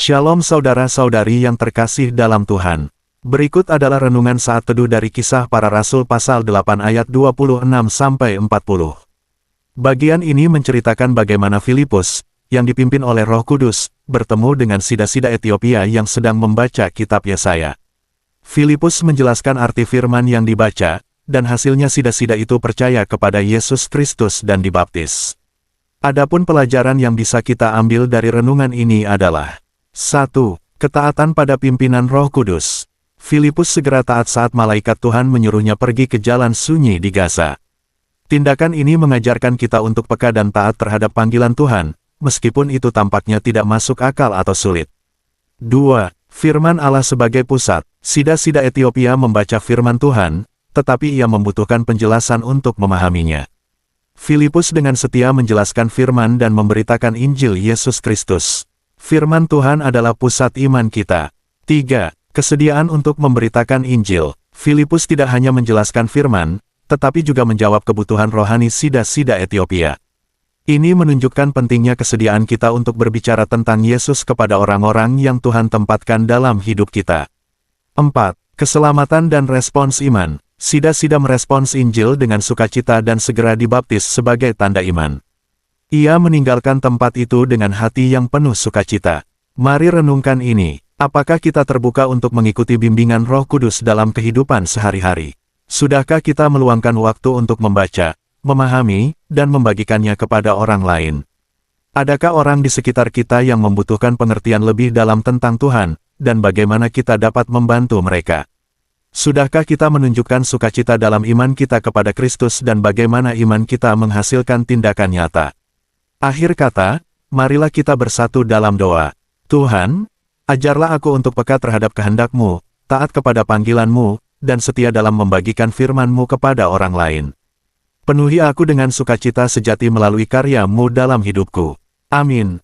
Shalom saudara-saudari yang terkasih dalam Tuhan. Berikut adalah renungan saat teduh dari Kisah Para Rasul pasal 8 ayat 26-40. Bagian ini menceritakan bagaimana Filipus, yang dipimpin oleh Roh Kudus, bertemu dengan sida-sida Etiopia yang sedang membaca kitab Yesaya. Filipus menjelaskan arti firman yang dibaca, dan hasilnya sida-sida itu percaya kepada Yesus Kristus dan dibaptis. Adapun pelajaran yang bisa kita ambil dari renungan ini adalah 1. Ketaatan pada pimpinan Roh Kudus. Filipus segera taat saat malaikat Tuhan menyuruhnya pergi ke jalan sunyi di Gaza. Tindakan ini mengajarkan kita untuk peka dan taat terhadap panggilan Tuhan, meskipun itu tampaknya tidak masuk akal atau sulit. 2. Firman Allah sebagai pusat. Sida-sida Etiopia membaca firman Tuhan, tetapi ia membutuhkan penjelasan untuk memahaminya. Filipus dengan setia menjelaskan firman dan memberitakan Injil Yesus Kristus. Firman Tuhan adalah pusat iman kita. 3. Kesediaan untuk memberitakan Injil. Filipus tidak hanya menjelaskan firman, tetapi juga menjawab kebutuhan rohani sida-sida Etiopia. Ini menunjukkan pentingnya kesediaan kita untuk berbicara tentang Yesus kepada orang-orang yang Tuhan tempatkan dalam hidup kita. 4. Keselamatan dan respons iman. Sida-sida merespons Injil dengan sukacita dan segera dibaptis sebagai tanda iman. Ia meninggalkan tempat itu dengan hati yang penuh sukacita. Mari renungkan ini. Apakah kita terbuka untuk mengikuti bimbingan Roh Kudus dalam kehidupan sehari-hari? Sudahkah kita meluangkan waktu untuk membaca, memahami, dan membagikannya kepada orang lain? Adakah orang di sekitar kita yang membutuhkan pengertian lebih dalam tentang Tuhan, dan bagaimana kita dapat membantu mereka? Sudahkah kita menunjukkan sukacita dalam iman kita kepada Kristus dan bagaimana iman kita menghasilkan tindakan nyata? Akhir kata, marilah kita bersatu dalam doa. Tuhan, ajarlah aku untuk peka terhadap kehendak-Mu, taat kepada panggilan-Mu, dan setia dalam membagikan firman-Mu kepada orang lain. Penuhi aku dengan sukacita sejati melalui karya-Mu dalam hidupku. Amin.